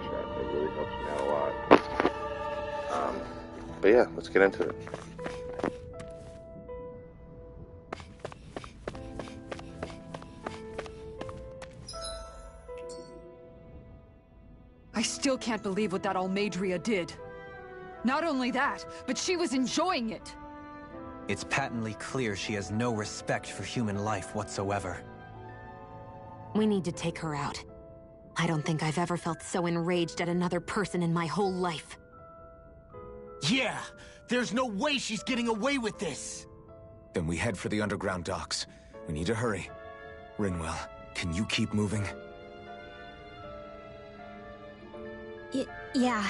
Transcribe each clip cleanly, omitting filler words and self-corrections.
Cash App. It really helps me out a lot. But yeah, let's get into it. I still can't believe what that Almadria did. Not only that, but she was enjoying it. It's patently clear she has no respect for human life whatsoever. We need to take her out. I don't think I've ever felt so enraged at another person in my whole life. Yeah! There's no way she's getting away with this! Then we head for the underground docks. We need to hurry. Rinwell, can you keep moving? Yeah.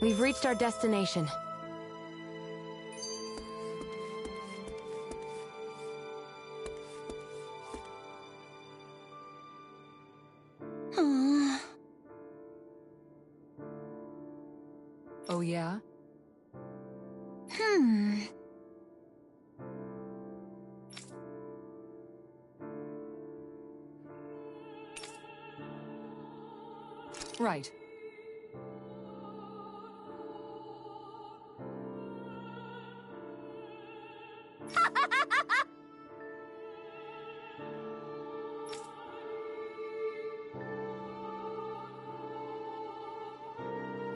We've reached our destination. Oh yeah? Right.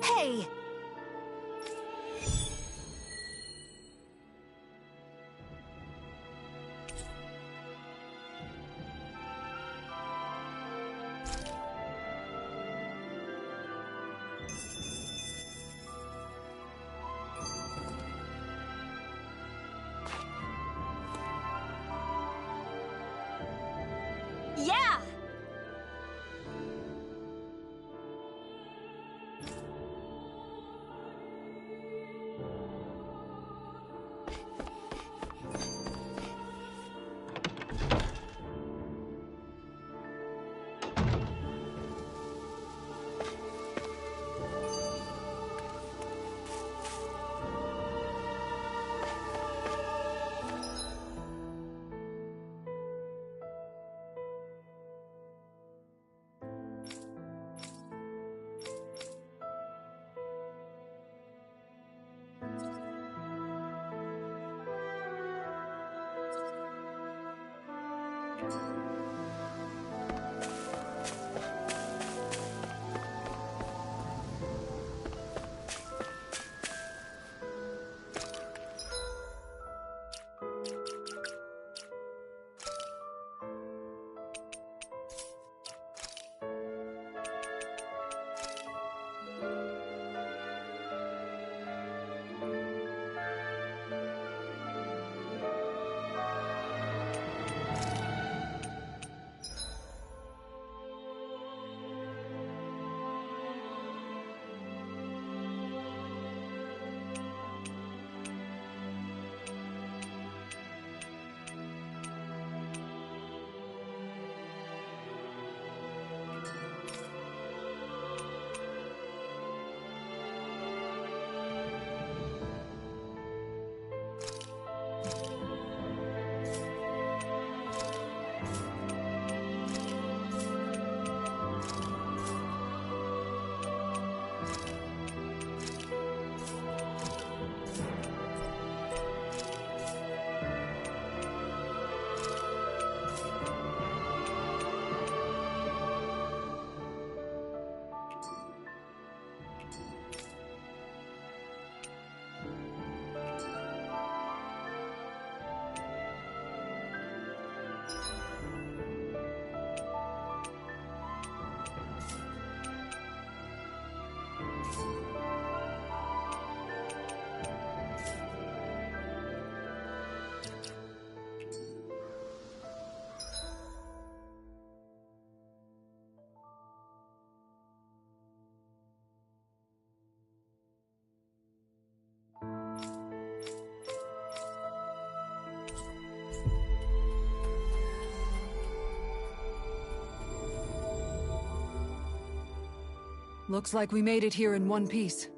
Hey! Yeah! Looks like we made it here in one piece.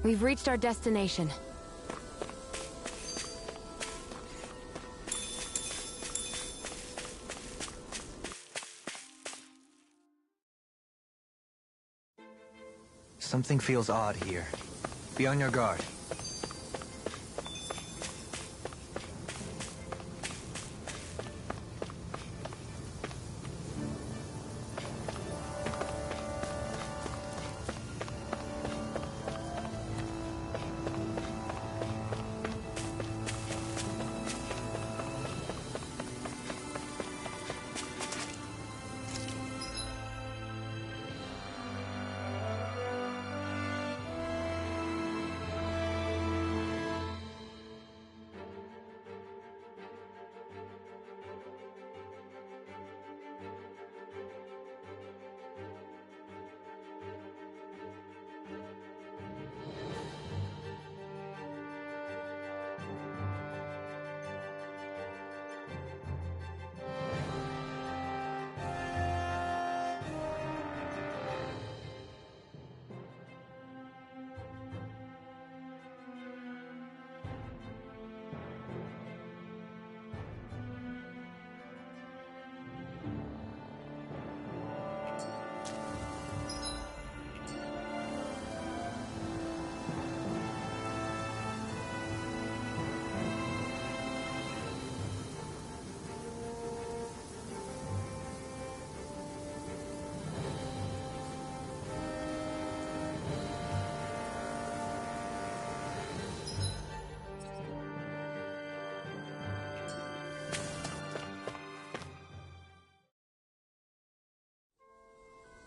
We've reached our destination. Something feels odd here. Be on your guard.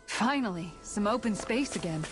Finally, some open space again.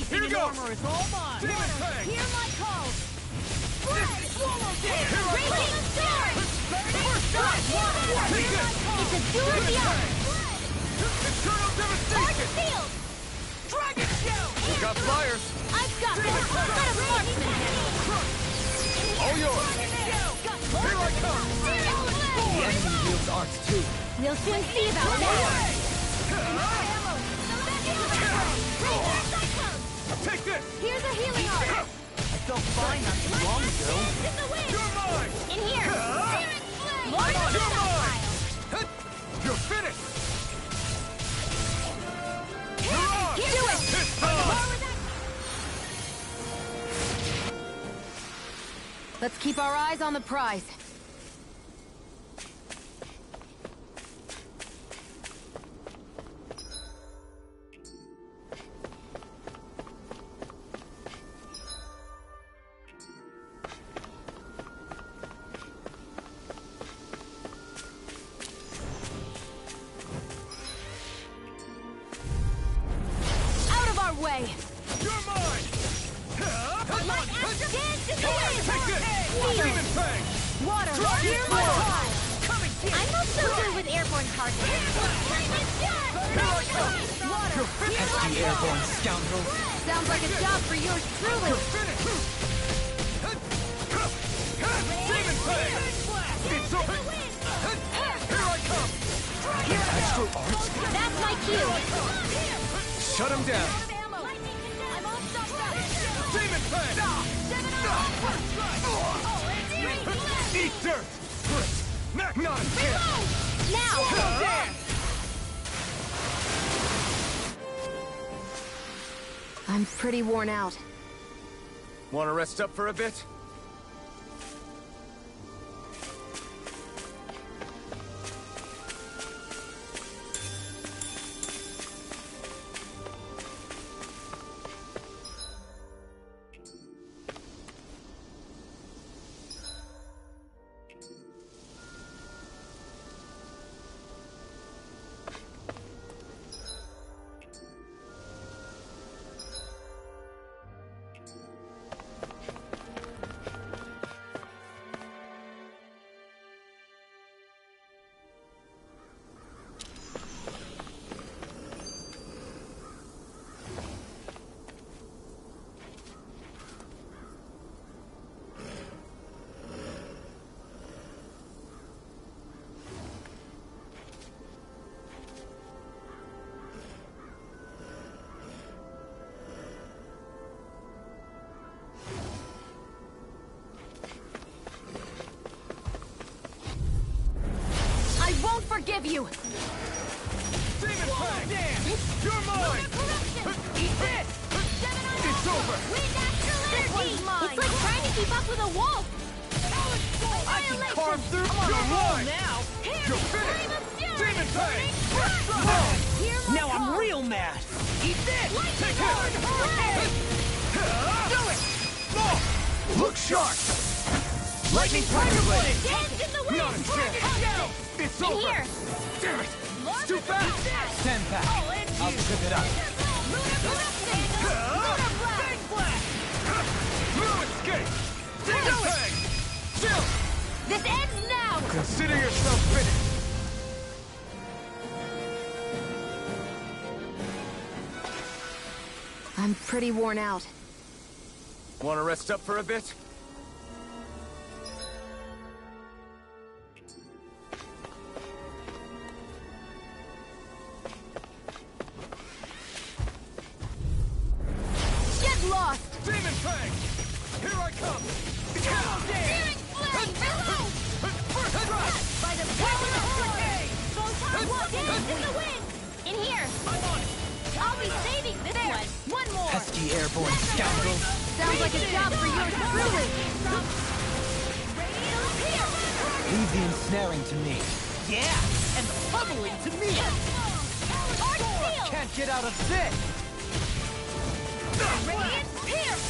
Here we go! Armor is all mine! Demon Fang! Hear my call! Spread! Swallow Here I Raising go! the sword! First shot! Take it! It's a do or the other! Eternal devastation! Shield! Dragon Shield! We've got flyers! I've got this! Got a marksman handle! All yours! Here I come! The enemy wields arts too. We'll soon see about that! Take this! Here's a healing art! I felt fine not too long ago. In the wind! You're mine! In here! Searing flame! Lord of You're the mine! Stockpile! You're finished! Do it! It's on! Let's keep our eyes on the prize. Out of our way! You're mine! Dance in the wind! Take this! Demon Fang! Water, Dragon hear my Sword! cry! I'm not so good with airborne cards. Water, hear my Pesky call! airborne scoundrel. Sounds like a job for yours truly! Demon Fang! It's over! Here I come! Astral Arts? That's my cue. Shut him down! I'm all stopped up. Demon Fang! Eat dirt! Not again! Now! I'm pretty worn out. Want to rest up for a bit? I won't forgive you! Demon Fang! You're mine! Eat this! It's over! This one's mine! It's like trying to keep up with a wolf. I can carve through your line! Now. You're finished! Demon Fang! Now I'm real mad. Eat this! Take him! Do it! Look sharp! Lightning Tiger Blade! Dance in the wind. Not a chance! It's over! Here. Damn it! It's too fast! Stand back. I'll trip it up. No escape! Demon Fang! Chill! This ends now. Consider yourself finished! I'm pretty worn out. Want to rest up for a bit? Get lost! Demon Fang! Here I come! Searing flame. By the power of hurricane. Dance in the wind. In here. I'll be saving this one. One more. Pesky airborne scoundrel. Sounds like a job for yours truly! Leave the ensnaring to me. Yeah, and the pummeling to me. Art seal. Can't get out of this. Radiant pierce.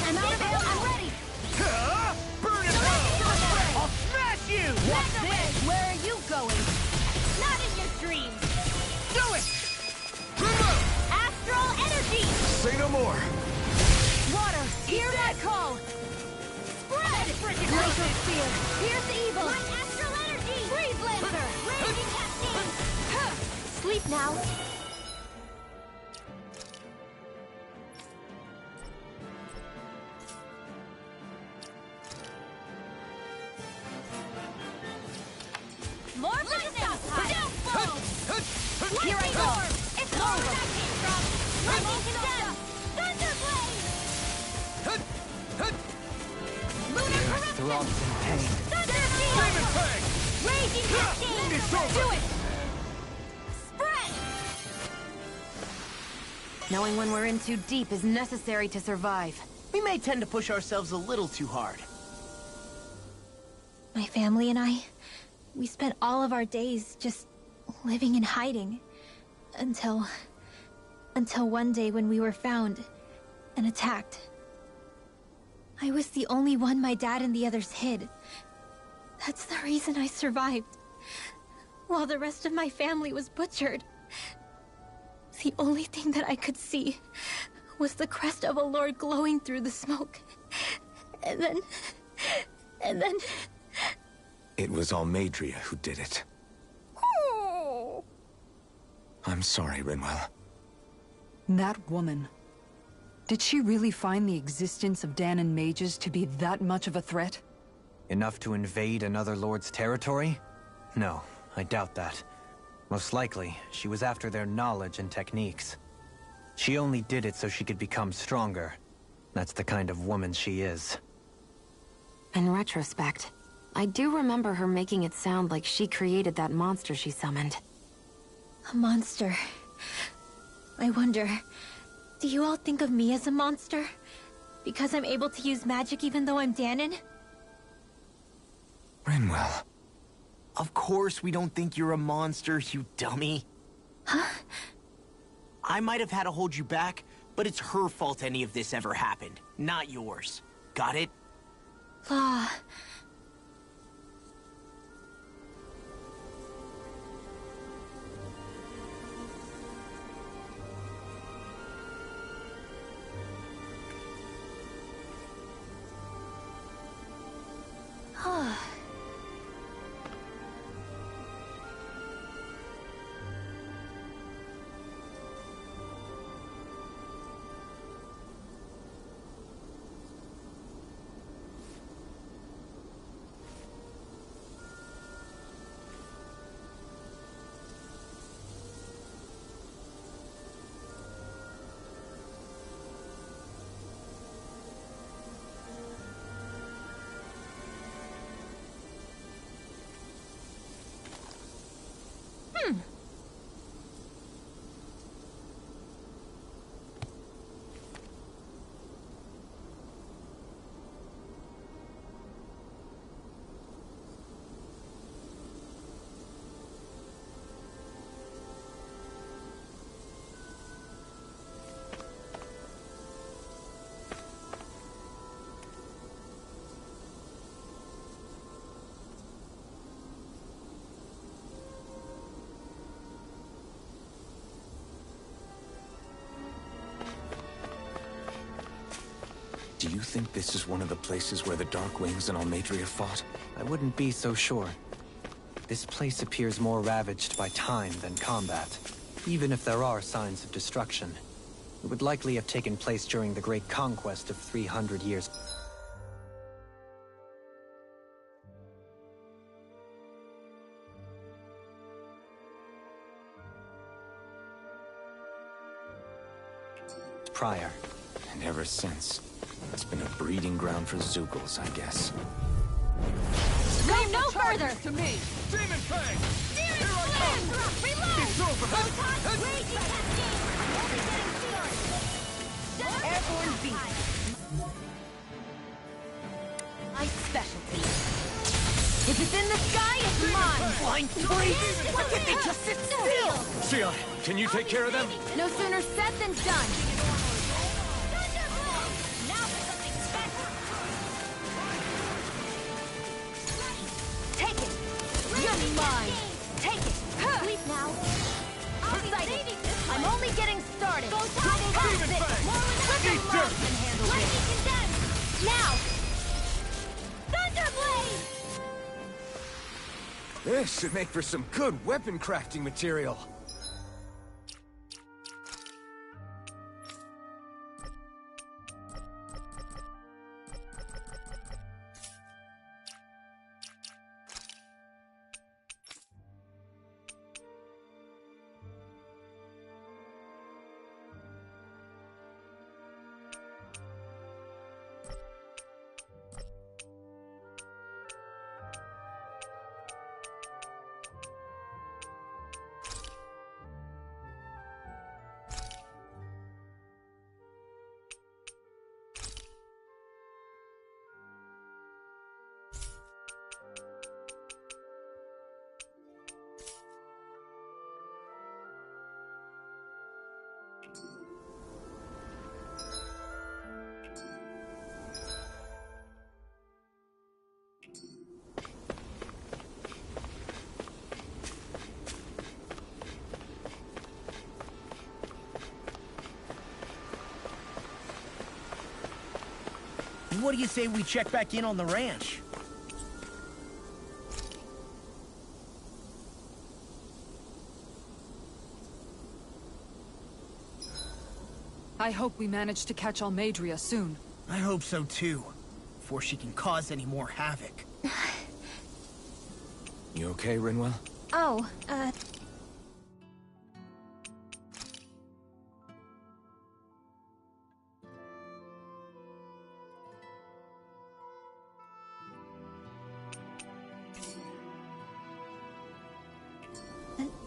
I'm out of ammo. I'm ready. Burn in hell! I'll smash you. What's this? Where are you going? Not in your dreams. Do it! Remote! Astral energy. Say no more! Water, hear that call! Spread. Glacial spear, pierce evil! My astral energy. Freeze lancer! Raging cascade. Sleep now. More lightning. Downfall. Here I go. It's over. That came from. Lightning condemned. Thunderblade. Lunar corruption. Throbs in pain. Thunder field. Demon Fang! Raging cascade. It's over. Do it. Spread. Knowing when we're in too deep is necessary to survive. We may tend to push ourselves a little too hard. My family and I, we spent all of our days just living in hiding. Until one day when we were found and attacked. I was the only one my dad and the others hid. That's the reason I survived. While the rest of my family was butchered. The only thing that I could see was the crest of a lord glowing through the smoke. And then... And then... It was Almadria who did it. Oh. I'm sorry, Rinwell. That woman. Did she really find the existence of Danon mages to be that much of a threat? Enough to invade another lord's territory? No, I doubt that. Most likely, she was after their knowledge and techniques. She only did it so she could become stronger. That's the kind of woman she is. In retrospect, I do remember her making it sound like she created that monster she summoned. A monster. I wonder, do you all think of me as a monster? Because I'm able to use magic even though I'm Danon? Rinwell. Of course we don't think you're a monster, you dummy. Huh? I might have had to hold you back, but it's her fault any of this ever happened, not yours. Got it? Law. Do you think this is one of the places where the Dark Wings and Almadria fought? I wouldn't be so sure. This place appears more ravaged by time than combat. Even if there are signs of destruction, it would likely have taken place during the Great Conquest of 300 years. Prior. And ever since, it's been a breeding ground for Zeugles, I guess. Go no further! To me! Demon Fang! Here I come! Reload! It's over! Photon raging cascade! I'm only getting started! Airborne beast! My specialty. If it's in the sky, it's mine! Blind freeze! Why can't they just sit still? Sion, can you take care of them? No sooner said than done! Now for something special! Take it! You're mine! Take it! Sleep now! I'll be saving this one! I'm only getting started! Go Pass it! More with Eat dirt! can handle this! Lightning condensed! Now! Thunderblade! This should make for some good weapon crafting material. What do you say we check back in on the ranch? I hope we manage to catch Almadria soon. I hope so too, before she can cause any more havoc. You okay, Rinwell? Oh,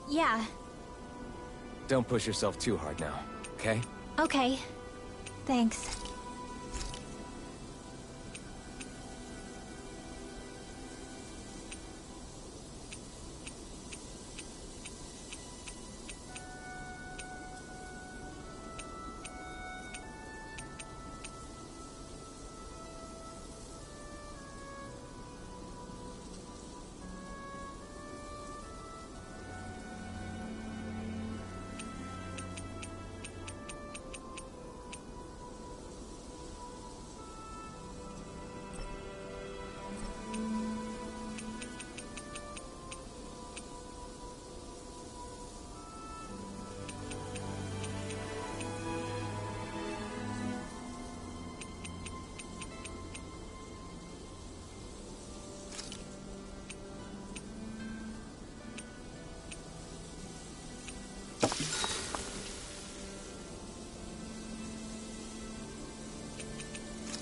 yeah. Don't push yourself too hard now, okay? Okay. Thanks.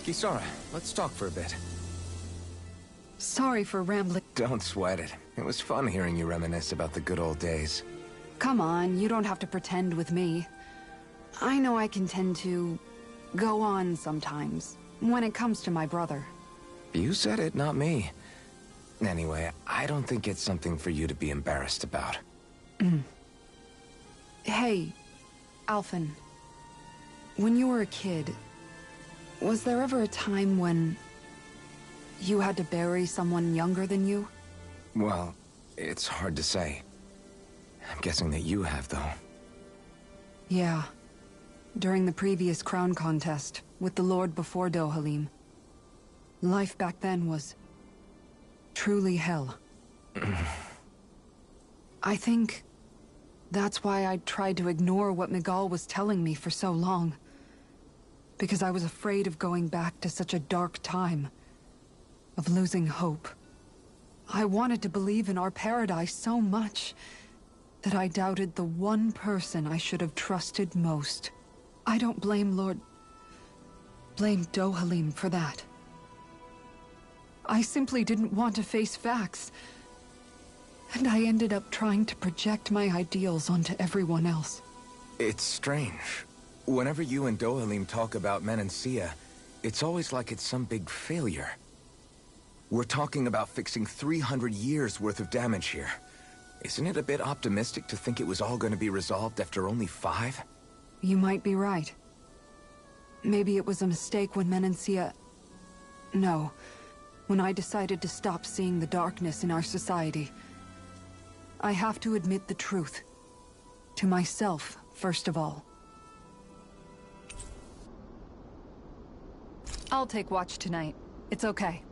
Kisara, let's talk for a bit. Sorry for rambling. Don't sweat it. It was fun hearing you reminisce about the good old days. Come on, you don't have to pretend with me. I know I can tend to go on sometimes, when it comes to my brother. You said it, not me. Anyway, I don't think it's something for you to be embarrassed about. Hey, Alphen. When you were a kid, was there ever a time when you had to bury someone younger than you? Well, it's hard to say. I'm guessing that you have, though. Yeah. During the previous crown contest, with the Lord before Dohalim. Life back then was truly hell. I think that's why I tried to ignore what Miguel was telling me for so long. Because I was afraid of going back to such a dark time. Of losing hope. I wanted to believe in our paradise so much that I doubted the one person I should have trusted most. I don't blame Dohalim for that. I simply didn't want to face facts. And I ended up trying to project my ideals onto everyone else. It's strange. Whenever you and Dohalim talk about Menancia, it's always like it's some big failure. We're talking about fixing 300 years worth of damage here. Isn't it a bit optimistic to think it was all going to be resolved after only 5? You might be right. Maybe it was a mistake when Menancia... No. When I decided to stop seeing the darkness in our society. I have to admit the truth. To myself, first of all. I'll take watch tonight. It's okay.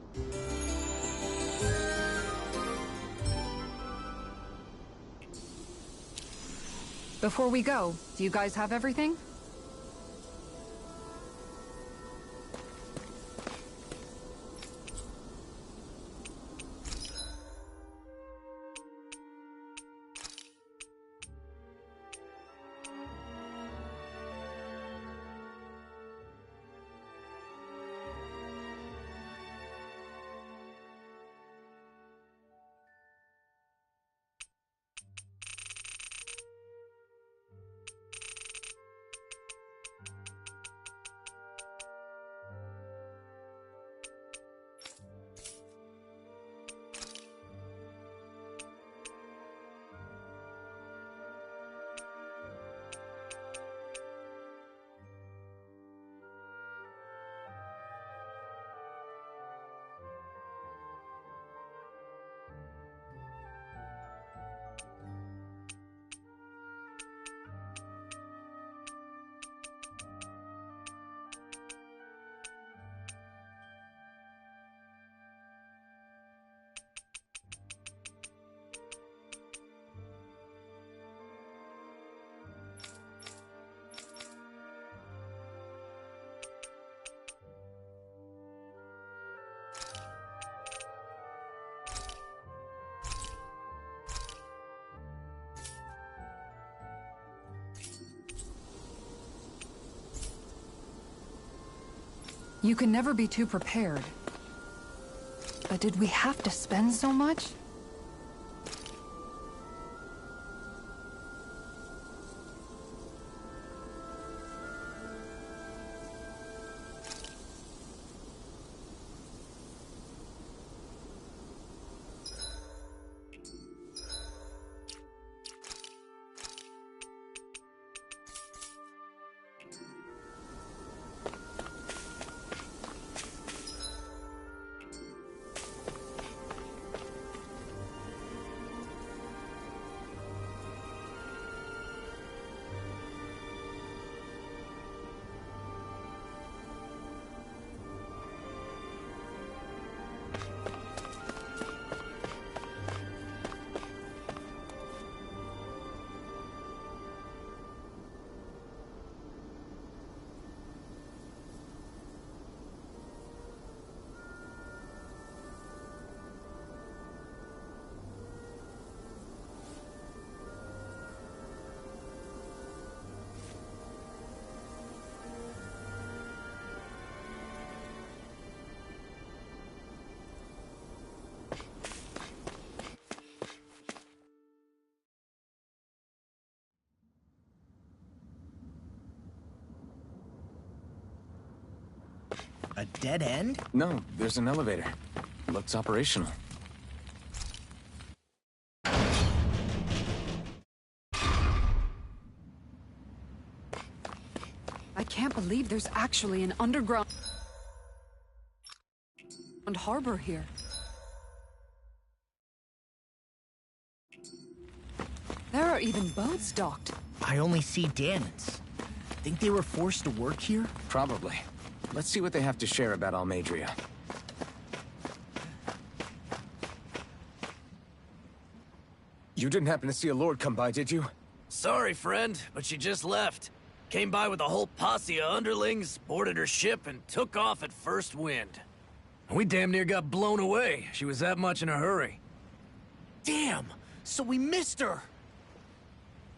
Before we go, do you guys have everything? You can never be too prepared. But did we have to spend so much? A dead end? No, there's an elevator. Looks operational. I can't believe there's actually an underground harbor here. There are even boats docked. I only see Danans. Think they were forced to work here? Probably. Let's see what they have to share about Almadria. You didn't happen to see a lord come by, did you? Sorry, friend, but she just left. Came by with a whole posse of underlings, boarded her ship, and took off at first wind. We damn near got blown away. She was that much in a hurry. Damn! So we missed her!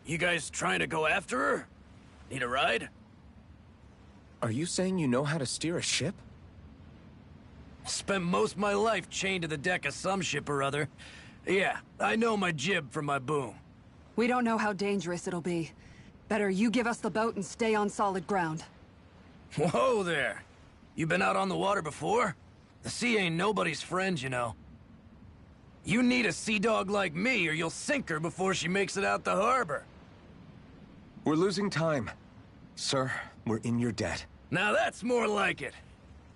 You guys trying to go after her? Need a ride? Are you saying you know how to steer a ship? Spent most of my life chained to the deck of some ship or other. Yeah, I know my jib from my boom. We don't know how dangerous it'll be. Better you give us the boat and stay on solid ground. Whoa there! You been out on the water before? The sea ain't nobody's friend, you know. You need a sea dog like me, or you'll sink her before she makes it out the harbor. We're losing time. Sir, we're in your debt. Now that's more like it.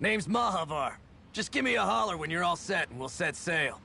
Name's Mahavar. Just give me a holler when you're all set and we'll set sail.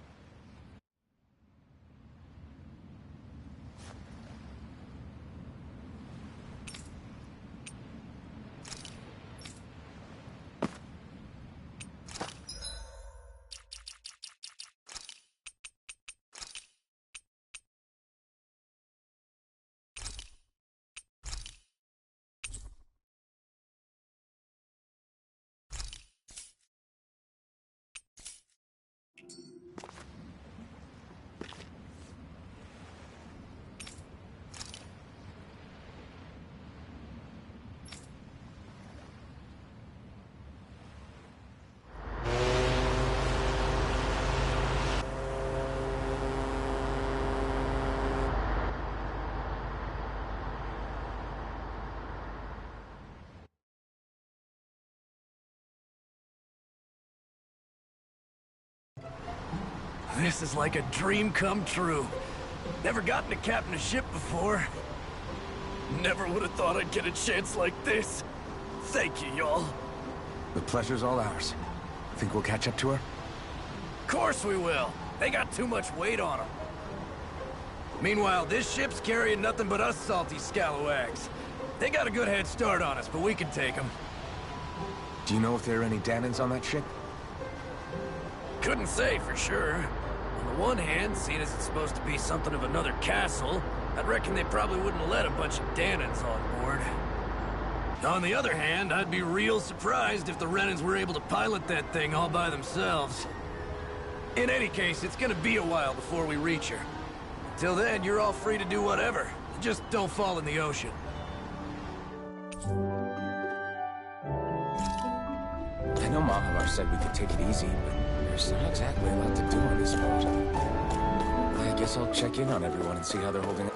This is like a dream come true. Never gotten to captain a ship before. Never would have thought I'd get a chance like this. Thank you, y'all. The pleasure's all ours. Think we'll catch up to her? Of course we will. They got too much weight on them. Meanwhile, this ship's carrying nothing but us salty scalawags. They got a good head start on us, but we can take them. Do you know if there are any Danans on that ship? Couldn't say for sure. On the one hand, seeing as it's supposed to be something of another castle, I'd reckon they probably wouldn't let a bunch of Danans on board. On the other hand, I'd be real surprised if the Renans were able to pilot that thing all by themselves. In any case, it's gonna be a while before we reach her. Till then, you're all free to do whatever. Just don't fall in the ocean. know Mahalar said we could take it easy, but there's not exactly a lot to do on this boat. I guess I'll check in on everyone and see how they're holding up.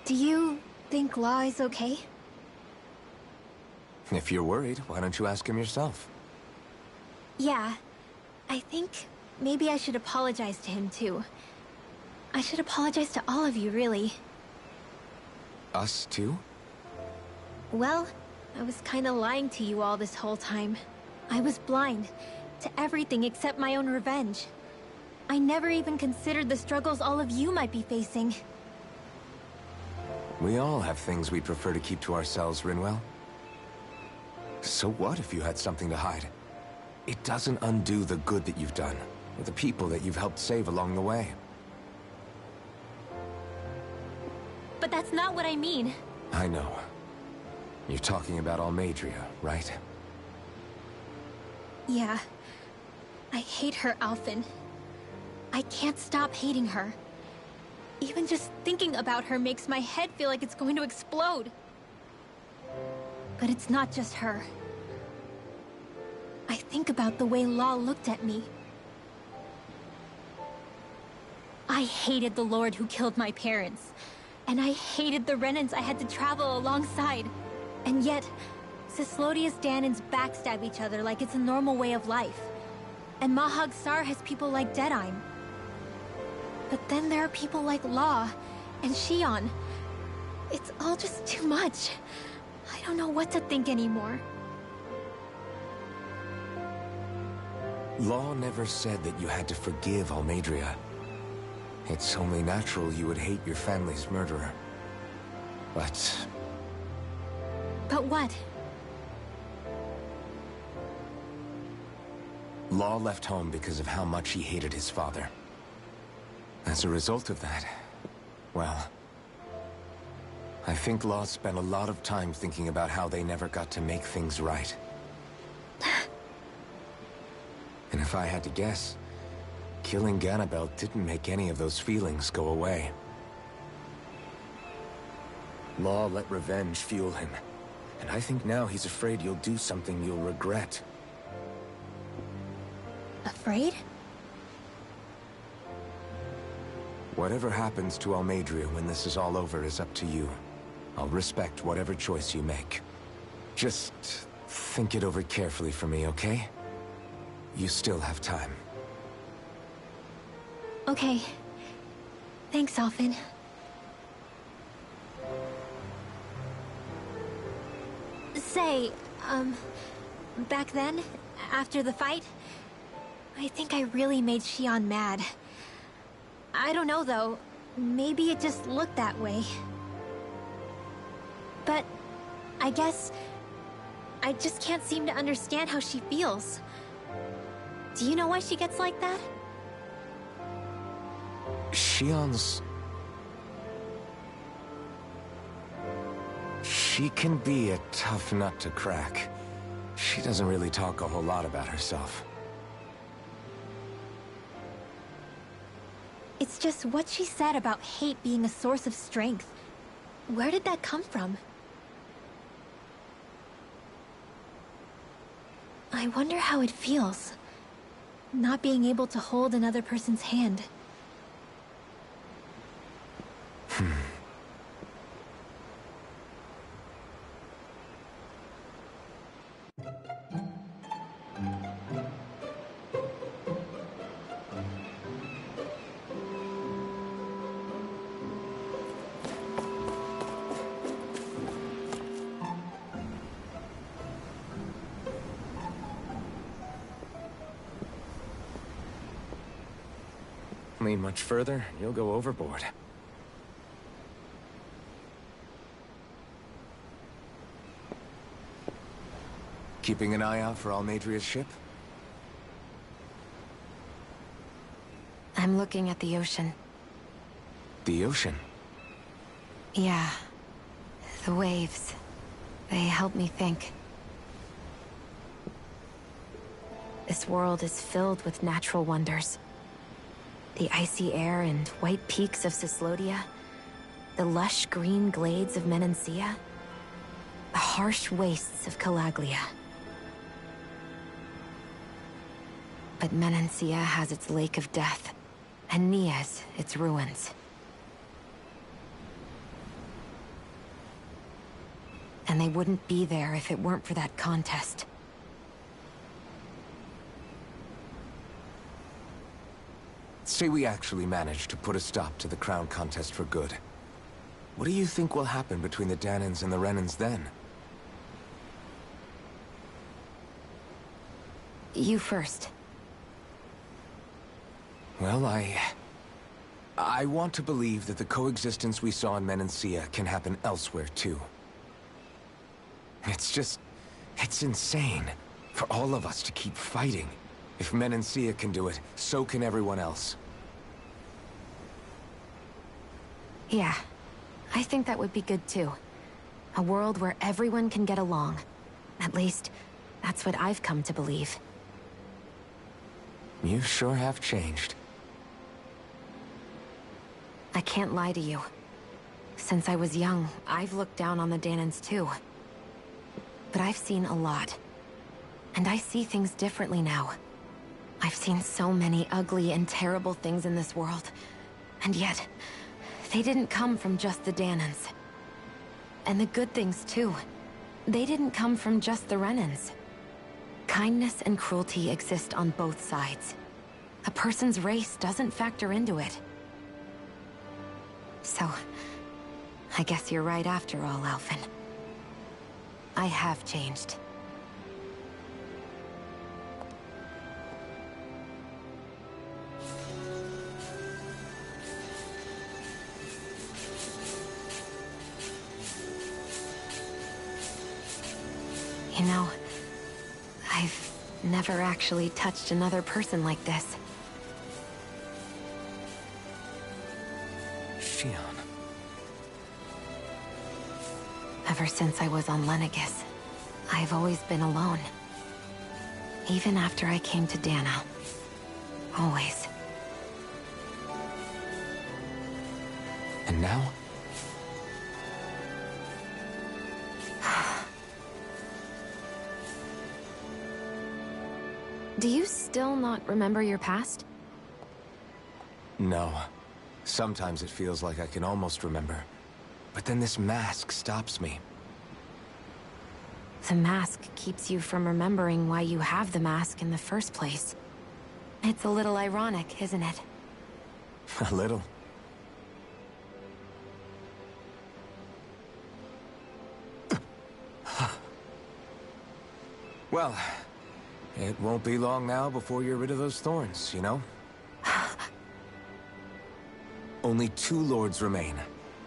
Do you think Law is okay? If you're worried, why don't you ask him yourself? Yeah. I think maybe I should apologize to him too. I should apologize to all of you, really. Us too? Well, I was kinda lying to you all this whole time. I was blind to everything except my own revenge. I never even considered the struggles all of you might be facing. We all have things we'd prefer to keep to ourselves, Rinwell. So what if you had something to hide? It doesn't undo the good that you've done, or the people that you've helped save along the way. But that's not what I mean. I know. You're talking about Almeidrea, right? Yeah. I hate her, Alphen. I can't stop hating her. Even just thinking about her makes my head feel like it's going to explode. But it's not just her. I think about the way Law looked at me. I hated the Lord who killed my parents. And I hated the Renans I had to travel alongside. And yet, Cislodius Danans backstab each other like it's a normal way of life. And Mahag Sar has people like Deadeye. But then there are people like Law and Shion. It's all just too much. I don't know what to think anymore. Law never said that you had to forgive Almeidrea. It's only natural you would hate your family's murderer. But what? Law left home because of how much he hated his father. As a result of that, well, I think Law spent a lot of time thinking about how they never got to make things right. And if I had to guess, killing Ganabel didn't make any of those feelings go away. Law let revenge fuel him, and I think now he's afraid you'll do something you'll regret. Afraid? Whatever happens to Almeidrea when this is all over is up to you. I'll respect whatever choice you make. Just think it over carefully for me, okay? You still have time. Okay. Thanks, Alphen. Say, back then, after the fight, I think I really made Shion mad. I don't know, though. Maybe it just looked that way. But I guess I just can't seem to understand how she feels. Do you know why she gets like that? Shion's... She can be a tough nut to crack. She doesn't really talk a whole lot about herself. It's just what she said about hate being a source of strength. Where did that come from? I wonder how it feels, not being able to hold another person's hand. Lean much further, you'll go overboard. Keeping an eye out for Almeidrea's ship? I'm looking at the ocean. The ocean? Yeah. The waves. They help me think. This world is filled with natural wonders. The icy air and white peaks of Cyslodia, the lush green glades of Menancia, the harsh wastes of Calaglia. But Menancia has its Lake of Death, and Nias its ruins. And they wouldn't be there if it weren't for that contest. Say we actually managed to put a stop to the crown contest for good. What do you think will happen between the Danans and the Renans then? You first. Well, I want to believe that the coexistence we saw in Menancia can happen elsewhere, too. It's insane for all of us to keep fighting. If Menancia can do it, so can everyone else. Yeah, I think that would be good too. A world where everyone can get along. At least, that's what I've come to believe. You sure have changed. I can't lie to you. Since I was young, I've looked down on the Danans too. But I've seen a lot. And I see things differently now. I've seen so many ugly and terrible things in this world. And yet, they didn't come from just the Danans. And the good things too. They didn't come from just the Renans. Kindness and cruelty exist on both sides. A person's race doesn't factor into it. So, I guess you're right after all, Alphen. I have changed. You know, I've never actually touched another person like this. Shionne. Ever since I was on Lenegis, I've always been alone. Even after I came to Dana. Always. And now? Do you still not remember your past? No. Sometimes it feels like I can almost remember. But then this mask stops me. The mask keeps you from remembering why you have the mask in the first place. It's a little ironic, isn't it? A little. Well, it won't be long now before you're rid of those thorns, you know? Only 2 lords remain.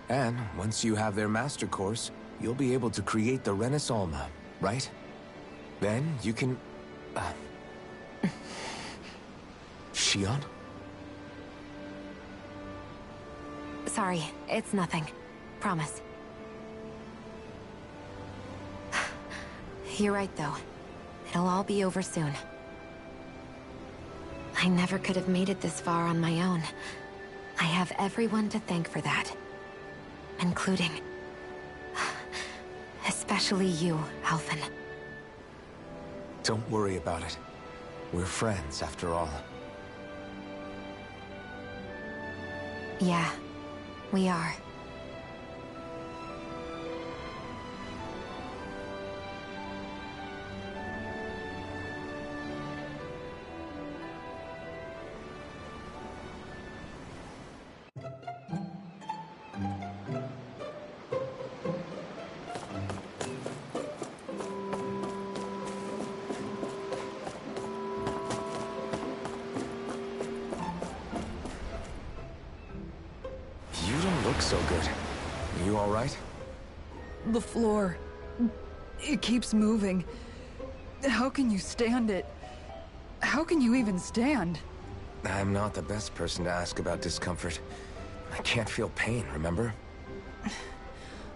And once you have their master course, you'll be able to create the Renis Alma, right? Then you can... Shionne? Sorry, it's nothing. Promise. You're right, though. It'll all be over soon. I never could have made it this far on my own. I have everyone to thank for that. Including... especially you, Alphen. Don't worry about it. We're friends, after all. Yeah, we are. You don't look so good. You all right? The floor. It keeps moving. How can you stand it? How can you even stand? I'm not the best person to ask about discomfort. I can't feel pain, remember?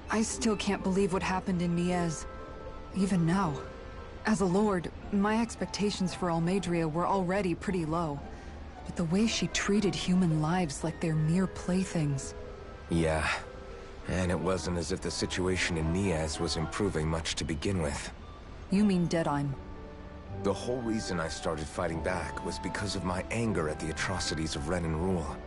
I still can't believe what happened in Niez. Even now. As a lord, My expectations for Almeidrea were already pretty low. But the way she treated human lives like they're mere playthings... Yeah. And it wasn't as if the situation in Niaz was improving much to begin with. You mean Deadheim? The whole reason I started fighting back was because of my anger at the atrocities of Renan rule.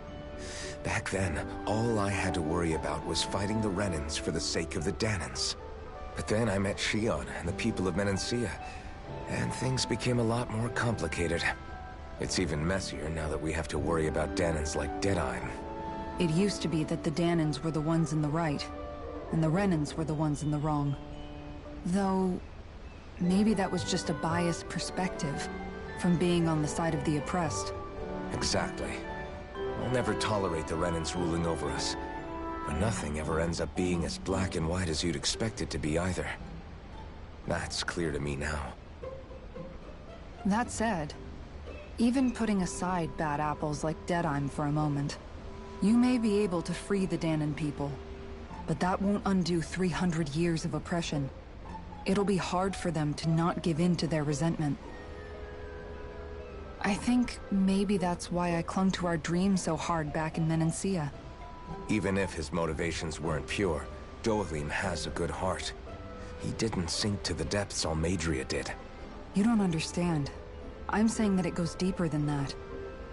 Back then, all I had to worry about was fighting the Renans for the sake of the Danans. But then I met Shion and the people of Menancia, and things became a lot more complicated. It's even messier now that we have to worry about Danans like Deadheim. It used to be that the Danans were the ones in the right, and the Renans were the ones in the wrong. Though, maybe that was just a biased perspective from being on the side of the oppressed. Exactly. I'll never tolerate the Renans ruling over us. But nothing ever ends up being as black and white as you'd expect it to be either. That's clear to me now. That said, even putting aside bad apples like Deadheim for a moment, you may be able to free the Danan people, but that won't undo 300 years of oppression. It'll be hard for them to not give in to their resentment. I think maybe that's why I clung to our dream so hard back in Menancia. Even if his motivations weren't pure, Dohalim has a good heart. He didn't sink to the depths Almeidrea did. You don't understand. I'm saying that it goes deeper than that.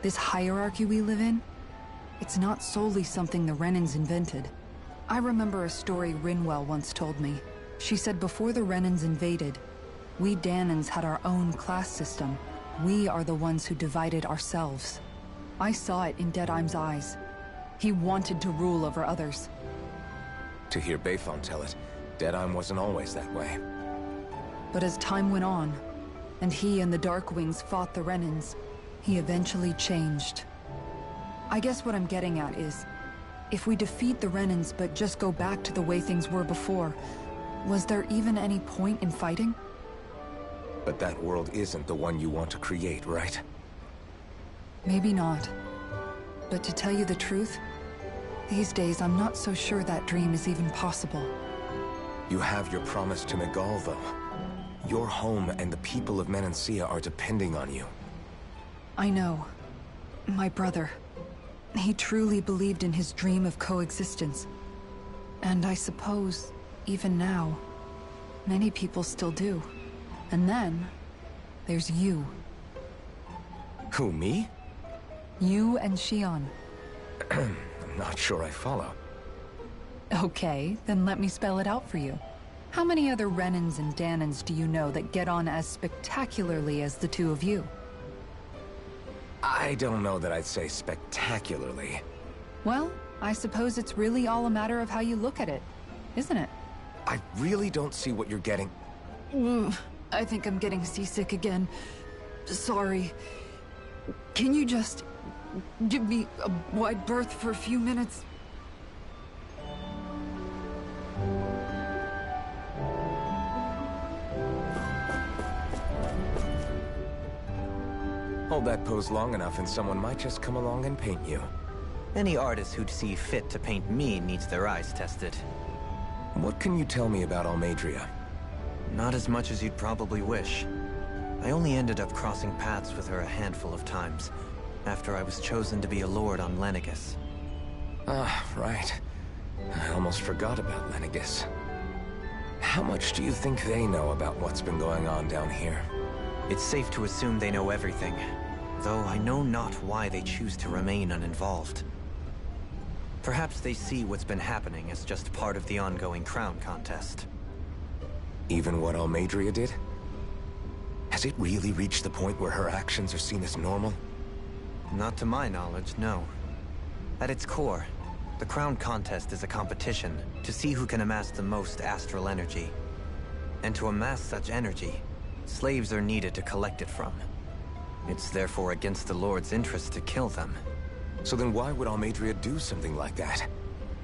This hierarchy we live in, it's not solely something the Renans invented. I remember a story Rinwell once told me. She said before the Renans invaded, we Danans had our own class system. We are the ones who divided ourselves. I saw it in Deadheim's eyes. He wanted to rule over others. To hear Bayfon tell it, Deadheim wasn't always that way. But as time went on, and he and the Darkwings fought the Renans, he eventually changed. I guess what I'm getting at is, if we defeat the Renans but just go back to the way things were before, was there even any point in fighting? But that world isn't the one you want to create, right? Maybe not. But to tell you the truth, these days I'm not so sure that dream is even possible. You have your promise to Megal, though. Your home and the people of Menancia are depending on you. I know. My brother. He truly believed in his dream of coexistence. And I suppose, even now, many people still do. And then, there's you. Who, me? You and Shion. I'm not sure I follow. Okay, then let me spell it out for you. How many other Renans and Danans do you know that get on as spectacularly as the two of you? I don't know that I'd say spectacularly. Well, I suppose it's really all a matter of how you look at it, isn't it? I really don't see what you're getting. I think I'm getting seasick again. Sorry. Can you just give me a wide berth for a few minutes? Hold that pose long enough and someone might just come along and paint you. Any artist who'd see fit to paint me needs their eyes tested. What can you tell me about Almeidrea? Not as much as you'd probably wish. I only ended up crossing paths with her a handful of times, after I was chosen to be a lord on Lenegus. Ah, right. I almost forgot about Lenegus. How much do you think they know about what's been going on down here? It's safe to assume they know everything, though I know not why they choose to remain uninvolved. Perhaps they see what's been happening as just part of the ongoing crown contest. Even what Almeidrea did? Has it really reached the point where her actions are seen as normal? Not to my knowledge, no. At its core, the crown contest is a competition to see who can amass the most astral energy. And to amass such energy, slaves are needed to collect it from. It's therefore against the Lord's interest to kill them. So then why would Almeidrea do something like that?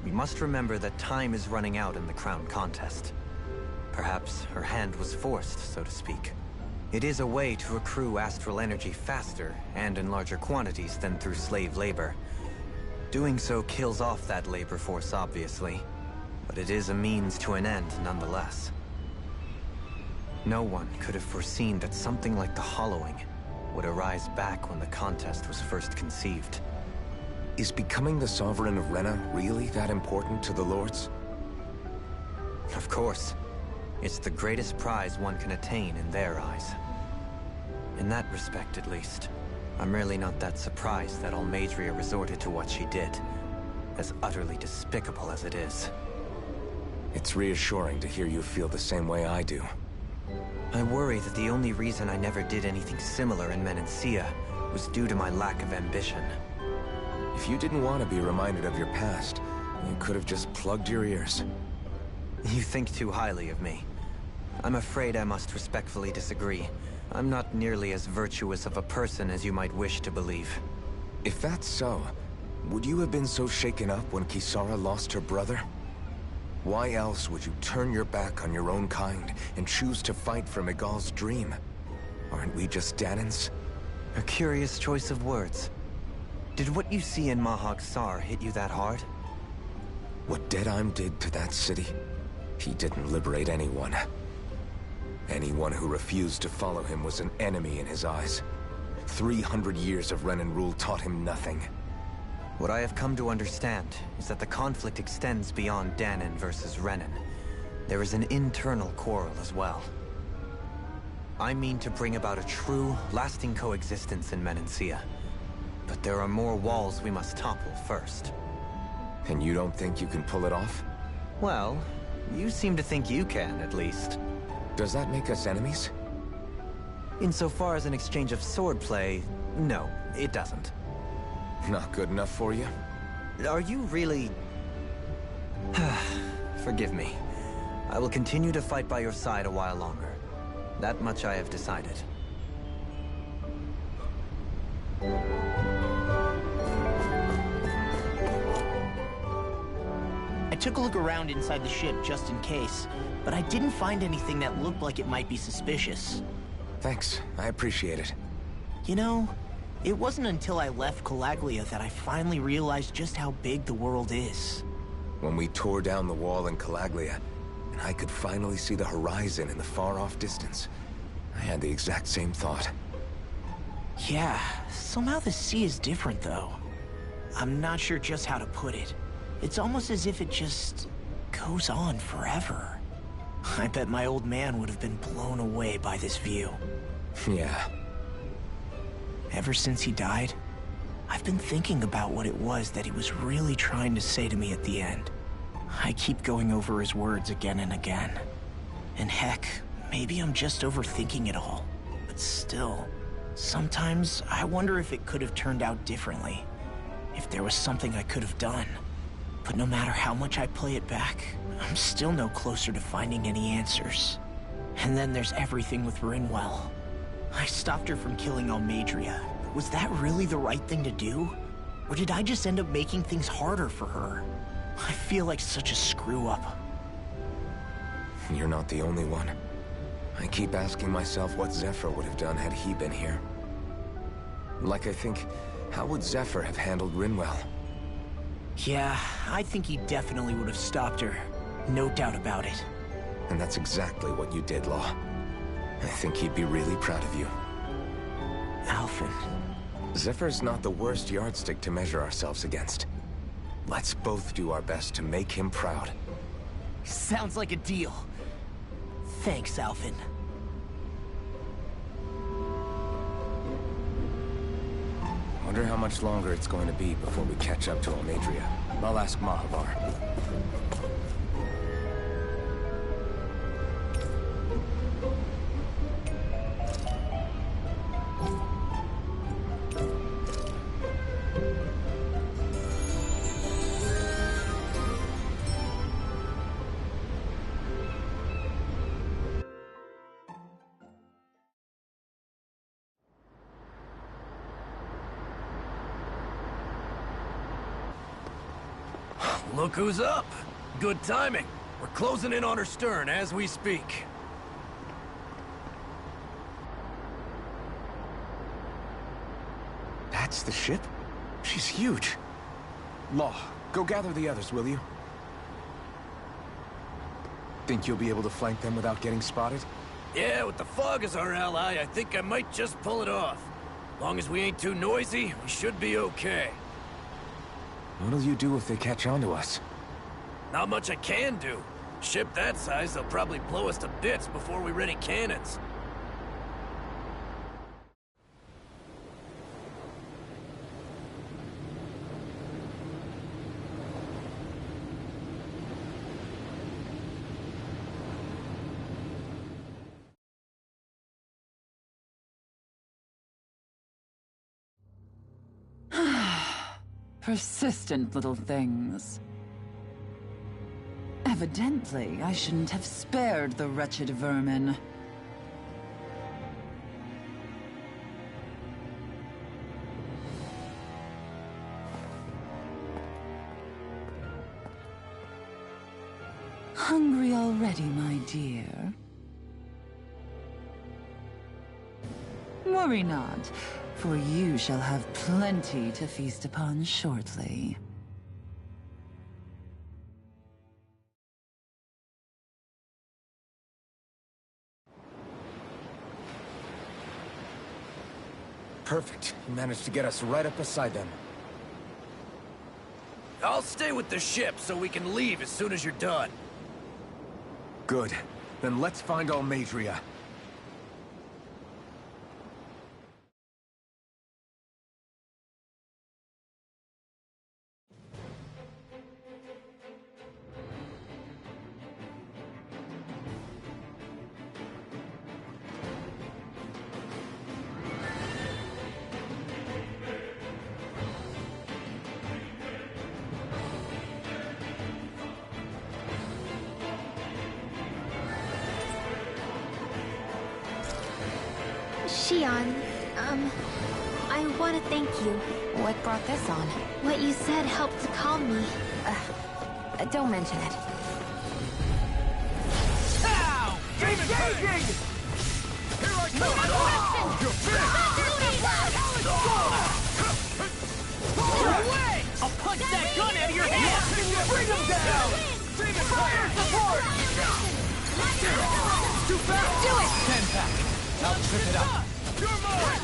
We must remember that time is running out in the crown contest. Perhaps her hand was forced, so to speak. It is a way to accrue astral energy faster and in larger quantities than through slave labor. Doing so kills off that labor force, obviously, but it is a means to an end nonetheless. No one could have foreseen that something like the Hollowing would arise back when the contest was first conceived. Is becoming the Sovereign of Rena really that important to the Lords? Of course. It's the greatest prize one can attain in their eyes. In that respect, at least, I'm really not that surprised that Almeidrea resorted to what she did, as utterly despicable as it is. It's reassuring to hear you feel the same way I do. I worry that the only reason I never did anything similar in Menancia was due to my lack of ambition. If you didn't want to be reminded of your past, you could have just plugged your ears. You think too highly of me. I'm afraid I must respectfully disagree. I'm not nearly as virtuous of a person as you might wish to believe. If that's so, would you have been so shaken up when Kisara lost her brother? Why else would you turn your back on your own kind and choose to fight for Miguel's dream? Aren't we just Danans? A curious choice of words. Did what you see in Mahag Sar hit you that hard? What Deadheim did to that city, he didn't liberate anyone. Anyone who refused to follow him was an enemy in his eyes. 300 years of Renan rule taught him nothing. What I have come to understand is that the conflict extends beyond Danan versus Renan. There is an internal quarrel as well. I mean to bring about a true, lasting coexistence in Menancia. But there are more walls we must topple first. And you don't think you can pull it off? Well, you seem to think you can, at least. Does that make us enemies? Insofar as an exchange of swordplay, no, it doesn't. Not good enough for you? Are you really... Forgive me. I will continue to fight by your side a while longer. That much I have decided. I took a look around inside the ship just in case, but I didn't find anything that looked like it might be suspicious. Thanks, I appreciate it. You know, it wasn't until I left Calaglia that I finally realized just how big the world is. When we tore down the wall in Calaglia, and I could finally see the horizon in the far-off distance, I had the exact same thought. Yeah, somehow the sea is different though. I'm not sure just how to put it. It's almost as if it just goes on forever. I bet my old man would have been blown away by this view. Yeah. Ever since he died, I've been thinking about what it was that he was really trying to say to me at the end. I keep going over his words again and again. And heck, maybe I'm just overthinking it all. But still, sometimes I wonder if it could have turned out differently. If there was something I could have done. But no matter how much I play it back, I'm still no closer to finding any answers. And then there's everything with Rinwell. I stopped her from killing Almeidrea. Was that really the right thing to do? Or did I just end up making things harder for her? I feel like such a screw-up. You're not the only one. I keep asking myself what Zephyr would have done had he been here. Like I think, how would Zephyr have handled Rinwell? Yeah, I think he definitely would have stopped her. No doubt about it. And that's exactly what you did, Law. I think he'd be really proud of you. Alphen. Zephyr's not the worst yardstick to measure ourselves against. Let's both do our best to make him proud. Sounds like a deal. Thanks, Alphen. Wonder how much longer it's going to be before we catch up to Almeidrea. I'll ask Mahavar. Look who's up. Good timing. We're closing in on her stern as we speak. That's the ship? She's huge. Law, go gather the others, will you? Think you'll be able to flank them without getting spotted? Yeah, with the fog as our ally, I think I might just pull it off. Long as we ain't too noisy, we should be okay. What'll you do if they catch on to us? Not much I can do. Ship that size, they'll probably blow us to bits before we ready cannons. Persistent little things. Evidently, I shouldn't have spared the wretched vermin. Hungry already, my dear? Worry not, for you shall have plenty to feast upon shortly. Perfect. You managed to get us right up beside them. I'll stay with the ship so we can leave as soon as you're done. Good. Then let's find Almadria. Shion, I want to thank you. What brought this on? What you said helped to calm me. Don't mention it. Ow! Engaging! Here I come! You're finished! I'll punch that gun out of your hand! Bring him down! Demon fire support! Too fast! Do it! 10-pack. I'll trip it up. You're mine!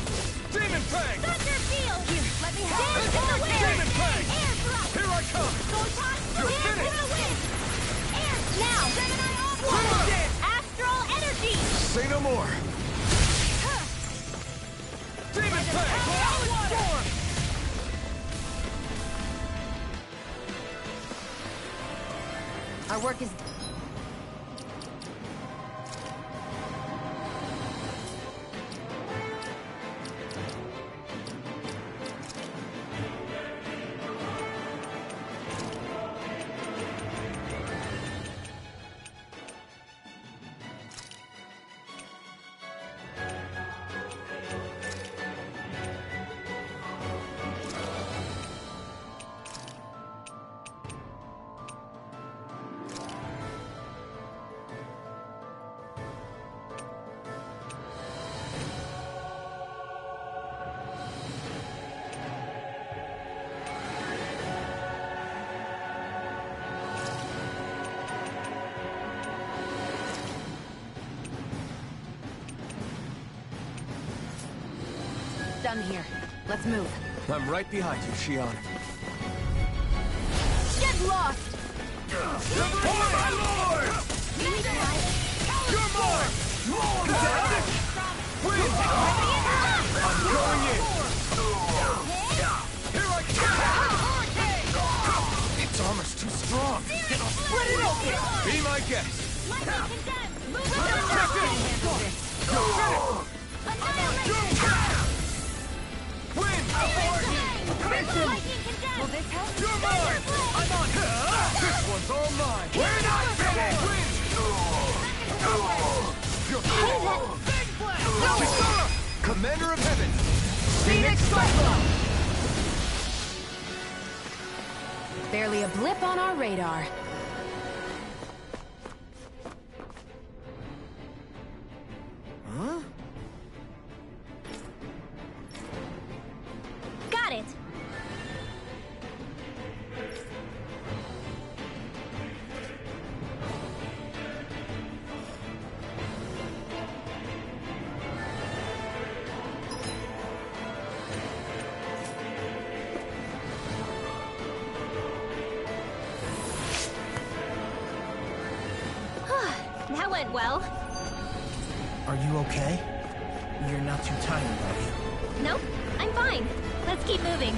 Demon Fang! Thunder field! Here, let me have it! Demon Fang! Air drop! Here I come! Go top! You're Air finished! to the wind! Air! Now! Gemini Swimmer! Astral energy! Say no more. Demon Fang! Storm! Our work is... Done here. Let's move. I'm right behind you, Shion. Get lost! For my lord! You're mine! Win! I'm going in! Here I come! Its armor's too strong. Split it open! Be my guest! Check this! Win! Mission! Will this help? You're mine! I'm on! This one's all mine! We're not finished! Win! You're Big Blast! Commander of Heaven! Phoenix Cyclone! Barely a blip on our radar. Got it! That went well. Are you okay? You're not too tired, are you? Nope, I'm fine. Let's keep moving.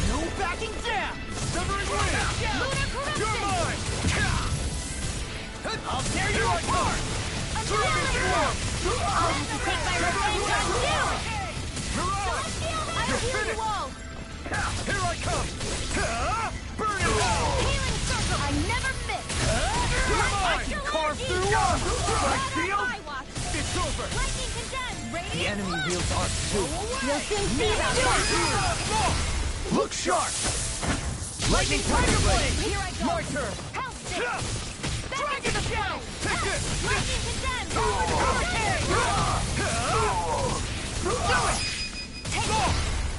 No backing down! Severing wind! Lunar corruption! You're mine! I'll tear you apart! I'll have to take my revenge on you! You're finished! Here I come! Burn it all! Healing circle! I never miss! I can carve through armor! My shield? It's over! Lightning condemned! The enemy wields arc too. You'll soon see about that! Look sharp! Lightning Tiger Blade! Here I go! My turn! Help this! Dragon Shell! Take this! Lightning condemned!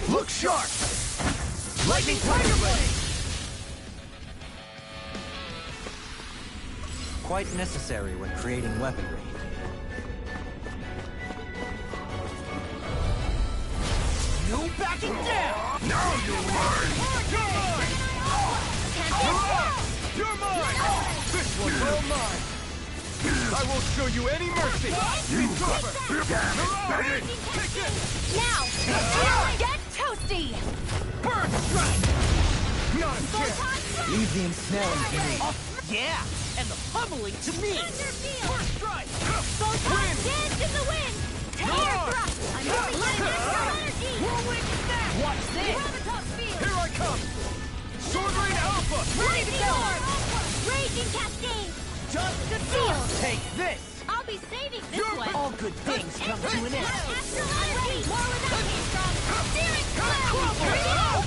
Look sharp! Lightning Tiger Blade! Quite necessary when creating weaponry. No backing down! Now you'll learn! You're mine! This one's all mine! I won't show you any mercy! It's over! Take this! Now! Get toasty! Burn strike! Not a chance! Leave the ensnaring to me. Yeah! And the pummeling to me! First strike! Photon dance in the wind! Take your thrust! I'm moving with extra energy! Whirlwind snap! Watch this! Gravitas field! Here I come! Sword Rain Alpha! Ready to go! Raging cascade! Just the field! Take this! I'll be saving this one! All good things come to an end! Astral energy! More without me! Steering cloud!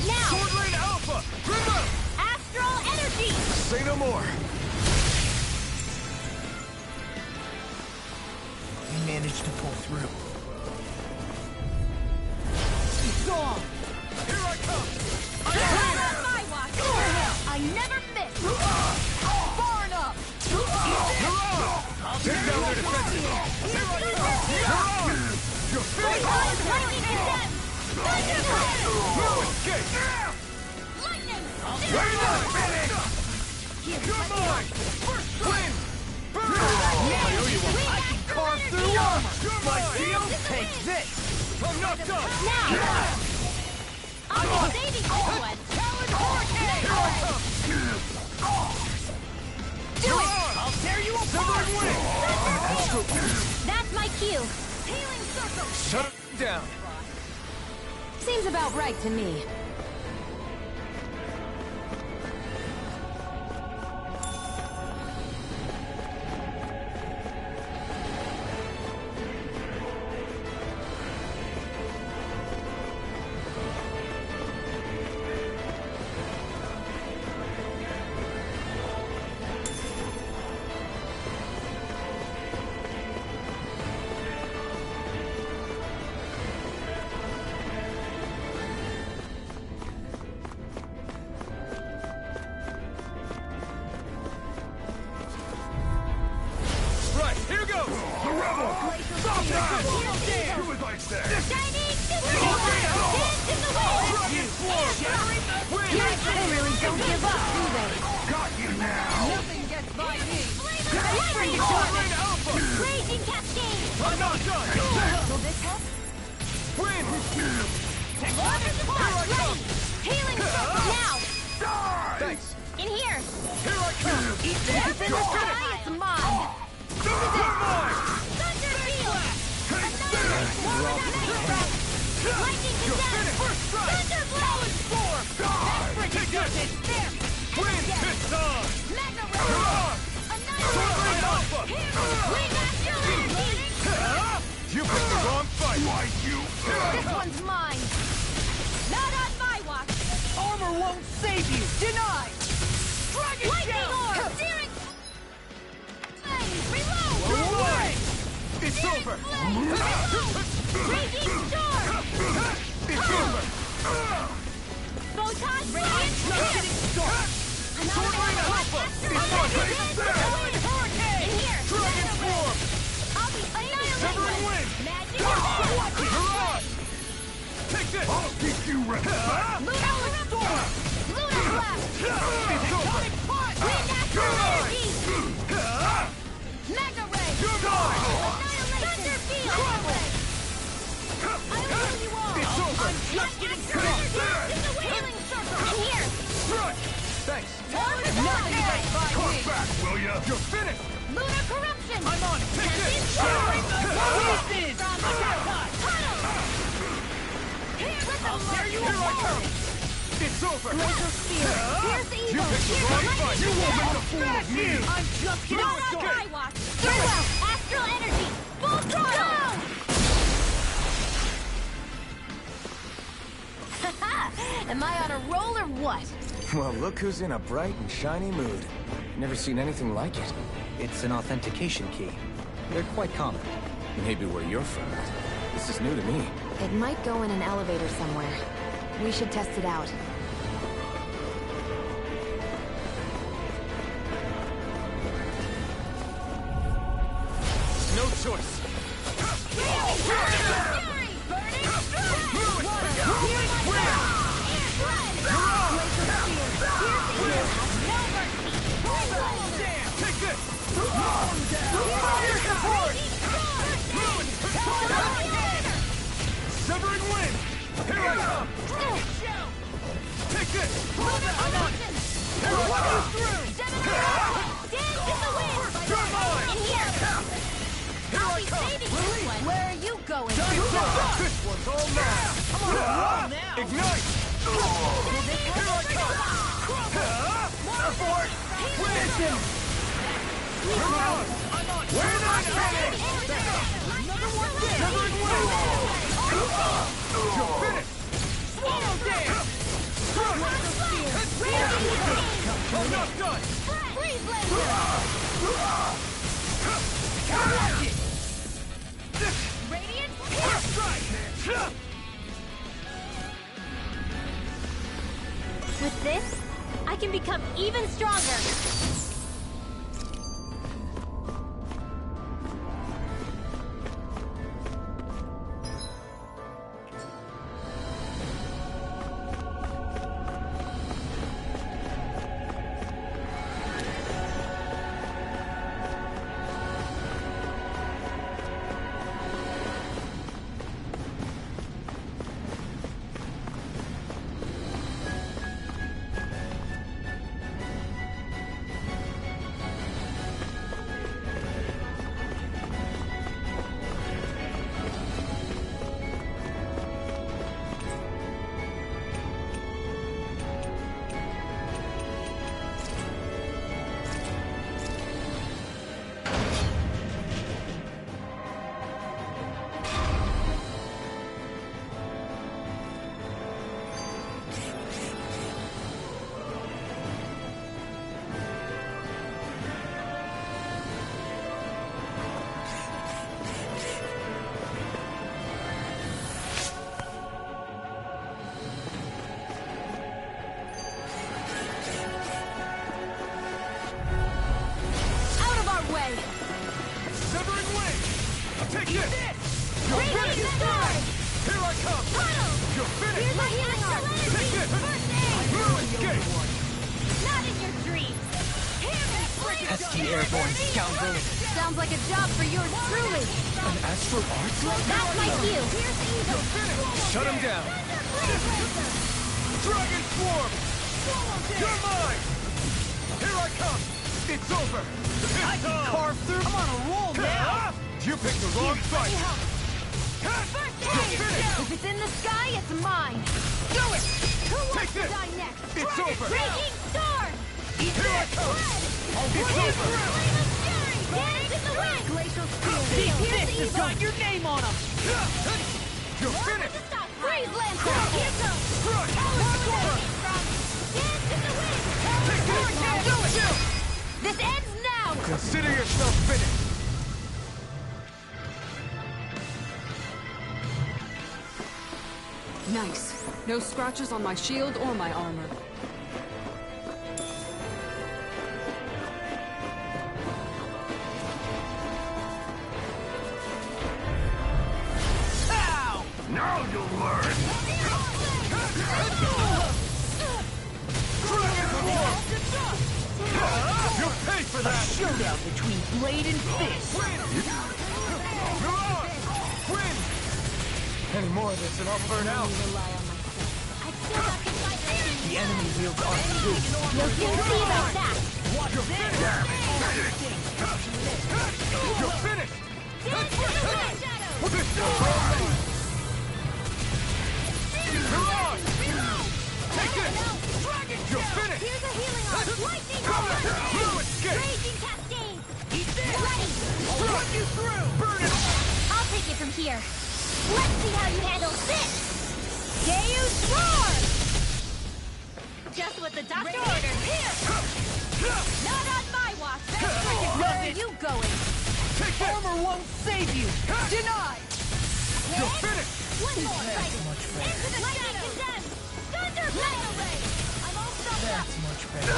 Now! Sword Rain Alpha! Bring up! Astral energy! Say no more! We managed to pull through. It's on! Here I come! My watch! I never miss! Far enough! I'll take down their defenses! Here I come! You're finished! No escape! Lightning! You're mine! First wind! Burn! I owe you one! I can carve through armor! My shield? Take this! I'm not done! Now! I'll be saving this one! Talon Hurricane! Here I come! Do it! I'll tear you apart! That's my cue! Healing circle! Shut it down! Seems about right to me. Right, here goes! The rebel! Stop that! Who would like that? Shining super dance in the wind! They really don't give up, do they? Got you now! Nothing gets by me! Lightning storm! Alpha! Raging cascade! I'm not done! Will this help? Win! Take one of the parts, ready! Healing circle now! Thanks! In here! Here I come! Eat this in the sky! It's mine! You're mine! Thunder field! Take Another this! more without lightning condemned! First strike! Thunder blade! Take this! There! Win! It's on! Mega You're ray! on! Annihilate! Alpha! Wing astral energy! You picked the wrong fight! Why you? This one's mine! Not on my watch! Armor won't save you! Denied! Dragon Lightning Shell! orb! Steering! Reload! You're mine! It's over! Raging storm! It's over! Photon radiant Getting stuck! Sword Rain Alpha! It's on! Hurricane! In here! Dragon Swarm! I'll be Severing annihilated! wind! Magic! You're on! Take this! I'll keep you ready! Lunar storm! Atomic punch! Natural energy! Mega ray! Thunder field! I'll heal you all! I'm just getting started! In the healing circle! I'm here! Thanks. Nothing but Come back, will ya? You're finished! Lunar corruption! I'm on it! Take this! From I'll tear you apart! It's over! Laser spear! Here's the evil! You picked the wrong fight! You won't make a fool of me! I'm just getting started! Farewell! Astral energy! Full throttle! Am I on a roll or what? Well, look who's in a bright and shiny mood. Never seen anything like it. It's an authentication key. They're quite common. Maybe where you're from. This is new to me. It might go in an elevator somewhere. We should test it out. No choice. Take this! Fire support! Severing wind! Here I come! Take this! I'm on it! Here I come! You're mine! Here I come! Where are you going? This one's all mine! I'm on a roll now! Ignite! Here I come! Abort! Finish him! Come on! We're not finished! Another one there! Severing wind! You're finished! Swallow dance! I'm not done! Freeze laser! Radiant Strike! With this, I can become even stronger. Pesky airborne scoundrel. Sounds like a job for yours truly. An astral art? That's like you. Shut him down. Dragon Swarm! You're mine! Here I come! It's over! I can carve through! I'm on a roll now! You picked the wrong fight! If it's in the sky, it's mine. Do it! Who wants Take to this! die next? It's over! Raging Storm! Here I come! It's over! Flame of Fury! Dance in the wind! Glacial Spear! This has got your name on him! You're finished! Freeze Lancer! Here comes! Power Storm! Dance in the wind! Take this! Do it! This ends now! Consider yourself finished! Nice. No scratches on my shield or my armor. Ow! Now you'll learn! Dragon pay for that! Showdown between blade and fist. Win! Any more of this and I'll burn out. The enemy wields arc too. You'll soon see about that. You're finished! You're on! Take this! You're finished! Here's a healing arm. Lightning arm. No escape! Raging cascade. Eat this! Ready. I'll run you through! Burn it! I'll take it from here. Let's see how you handle this. Deus Roar! Just what the doctor ordered. Here! Not on my watch. Where are you going? Take this! Armor won't save you. Denied. You're finished! One more fight. Into the lightning condemned. Thunder Ray. I'm all stuffed up. That's much better.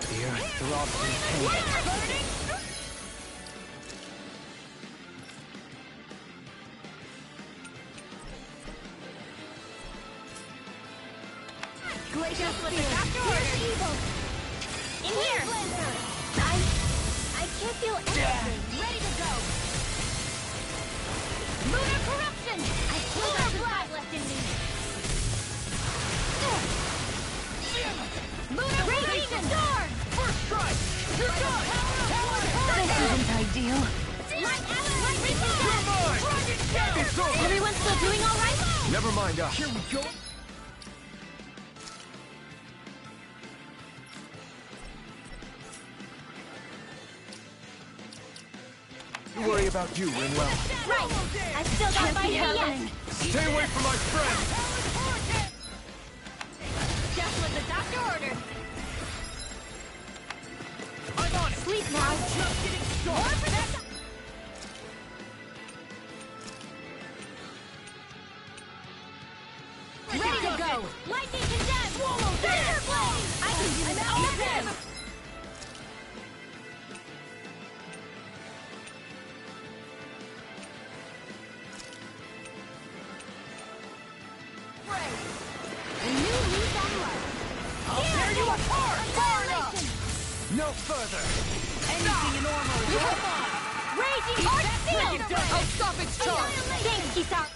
The earth throbs in pain. Burning. Just what the doctor ordered. Evil. In here. I can't feel anything. Ready to go. Lunar corruption. I still have blood left in me. Lunar radiation. Storm. First strike! You're done! This isn't ideal. You're mine! It's over! Everyone still doing all right? Never mind us. Here we go. Worry about you, Rinwell. Right. I still got my yet. Stay away from my friend! Just what the doctor ordered. I'm on it! Sleep now. Just getting More started! for that. Ready to go. Lightning condemned. Swallow Thunder blade. I can use all of them. A new lease on life. I'll tear you apart! Annihilation. No further! Anything in armor is all mine. Raging heart seal. I'll stop its charge. Thanks, Kisar.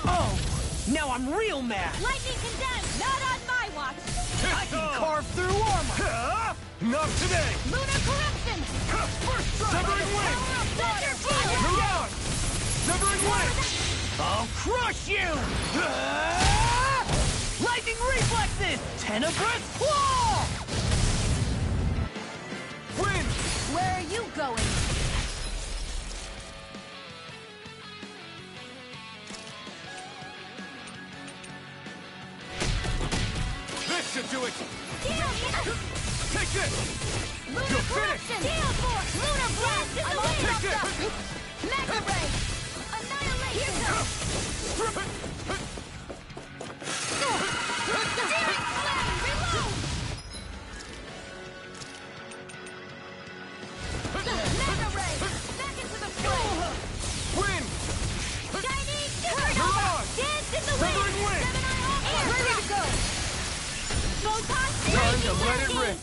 Oh, now I'm real mad. Lightning condemned. Not on my watch. I can carve through armor. Not today! Lunar corruption. First strike! Severing wing! Thunder field. You're on! Severing wing! I'll crush you. Lightning reflexes. Tenebrous claw. Win! Where are you going? This should do it! Deal. Take this! Lunar You're corruption. finished! Deal force. Lunar blast in the wind. Take this! Mega ray. Annihilation. Searing flame. Reload. Mega ray. Back into the fray. Win! Chinese You're supernova. on! Dance in the Severing wind. wing! Ready to go. Photon. Time to let it rip!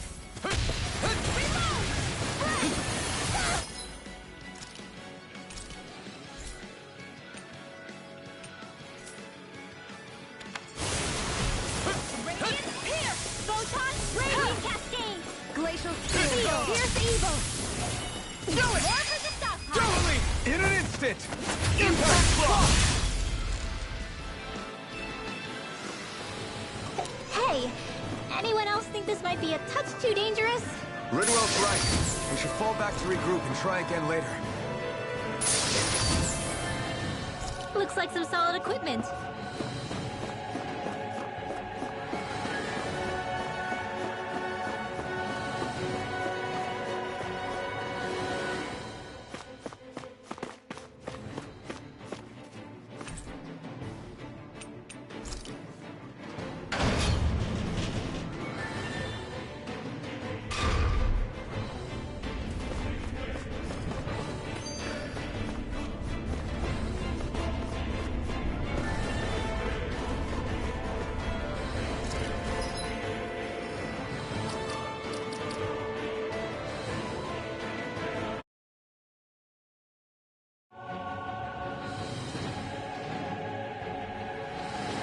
Glacial steel. Here's evil. Do it! More for the stockpile. Totally! In an instant! Impact block! Hey, anyone else think this might be a touch too dangerous? Ridwell's right. We should fall back to regroup and try again later. Looks like some solid equipment.